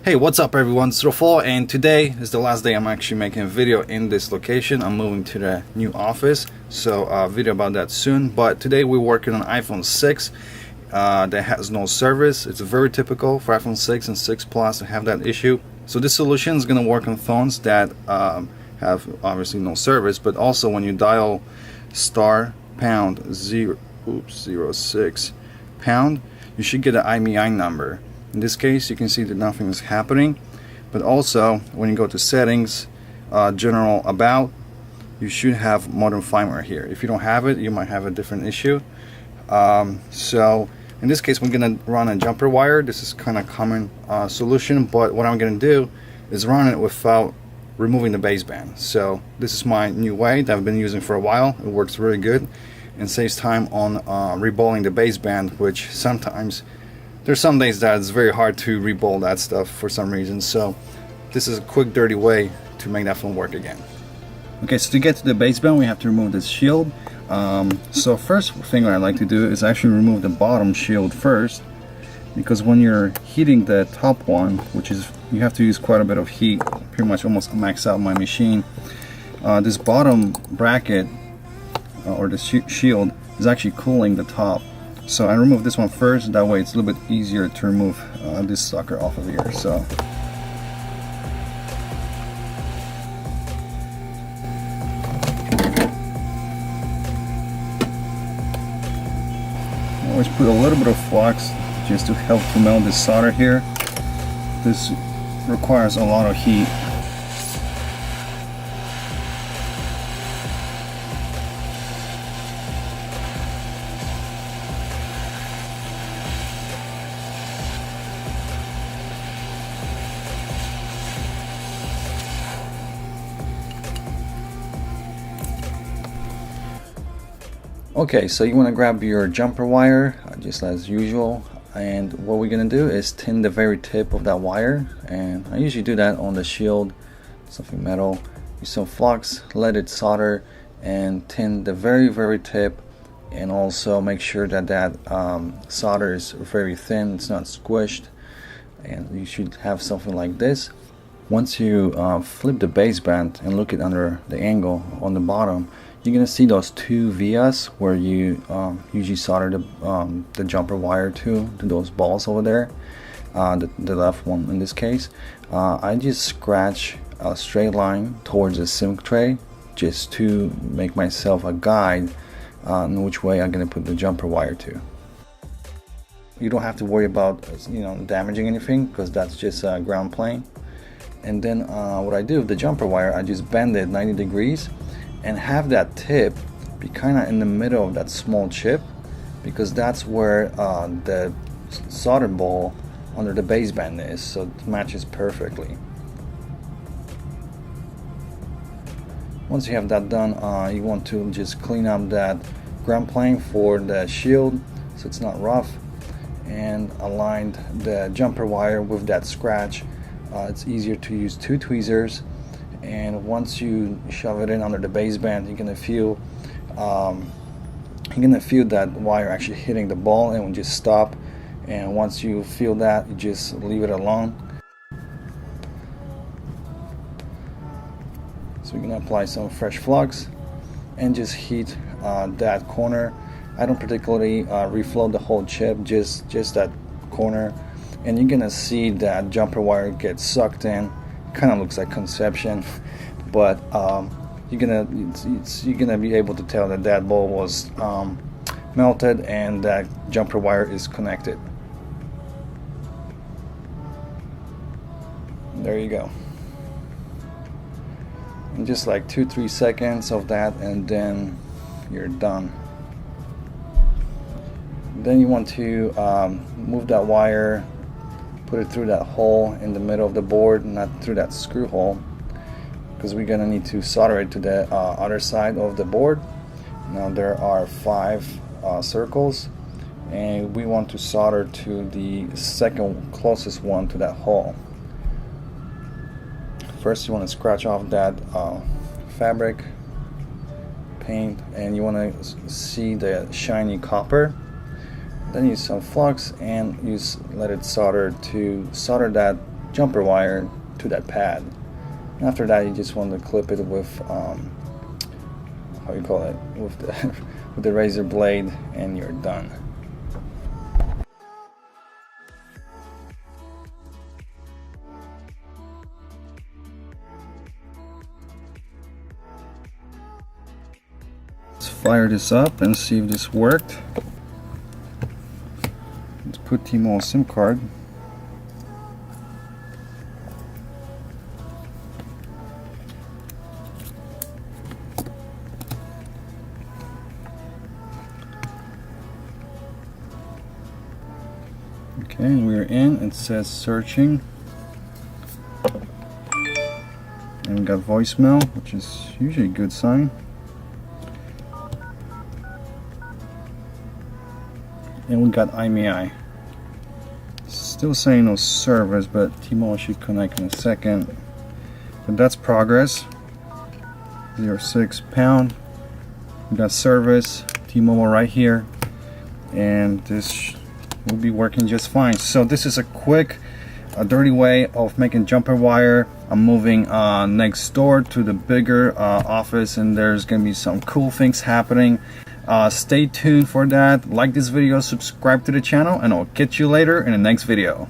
Hey, what's up everyone, it's Rafal, and today is the last day I'm actually making a video in this location. I'm moving to the new office, so video about that soon. But today we're working on iPhone 6 that has no service. It's very typical for iPhone 6 and 6 Plus to have that issue. So this solution is going to work on phones that have obviously no service, but also when you dial star pound 06 pound, you should get an IMEI number. In this case, you can see that nothing is happening, but also when you go to settings, general about, you should have modem firmware here. If you don't have it, you might have a different issue. So in this case, we're going to run a jumper wire. This is kind of common solution, but what I'm going to do is run it without removing the baseband. So this is my new way that I've been using for a while. It works really good and saves time on rebolting the baseband, which sometimes there's some days that it's very hard to reball that stuff for some reason. So this is a quick, dirty way to make that phone work again. Okay, so to get to the baseband, we have to remove this shield. So first thing I like to do is actually remove the bottom shield first, because when you're heating the top one, which is, you have to use quite a bit of heat, pretty much almost max out my machine. This bottom bracket or the shield is actually cooling the top. So I remove this one first, that way it's a little bit easier to remove this sucker off of here. So I always put a little bit of flux just to help to melt this solder here. This requires a lot of heat. Okay, so you want to grab your jumper wire just as usual, and what we're going to do is tin the very tip of that wire, and I usually do that on the shield, something metal. Use some flux, let it solder, and tin the very tip, and also make sure that that solder is very thin, it's not squished, and you should have something like this. Once you flip the baseband and look it under the angle on the bottom, you're gonna see those two vias where you usually solder the jumper wire to those balls over there, the left one in this case. I just scratch a straight line towards the SIM tray just to make myself a guide in which way I'm gonna put the jumper wire to. You don't have to worry about damaging anything, because that's just a ground plane. And then what I do with the jumper wire, I just bend it 90 degrees and have that tip be kind of in the middle of that small chip, because that's where the solder ball under the baseband is, so it matches perfectly. Once you have that done, you want to just clean up that ground plane for the shield so it's not rough, and align the jumper wire with that scratch. It's easier to use two tweezers, and once you shove it in under the baseband, you're gonna feel that wire actually hitting the ball, and will just stop. And once you feel that, you just leave it alone. So we're gonna apply some fresh flux and just heat that corner. I don't particularly reflow the whole chip, just that corner, and you're gonna see that jumper wire get sucked in. Kind of looks like conception, but you're gonna be able to tell that that ball was melted and that jumper wire is connected. There you go. And just like 2-3 seconds of that, and then you're done. Then you want to move that wire, put it through that hole in the middle of the board, not through that screw hole, because we're gonna need to solder it to the other side of the board. Now there are 5 circles, and we want to solder to the second closest one to that hole. First you want to scratch off that fabric paint, and you want to see the shiny copper. Then use some flux and let it solder that jumper wire to that pad. After that, you just want to clip it with how you call it, with the with the razor blade, and you're done. Let's fire this up and see if this worked. Let's put T-Mobile SIM card. Okay, we're in. It says searching, and we got voicemail, which is usually a good sign. And we got IMEI. Still saying no service, but T-Mobile should connect in a second. But that's progress. 06 pound. We got service, T-Mobile right here, and this will be working just fine. So this is a quick, dirty way of making jumper wire. I'm moving next door to the bigger office, and there's gonna be some cool things happening. Stay tuned for that. Like this video, subscribe to the channel, and I'll catch you later in the next video.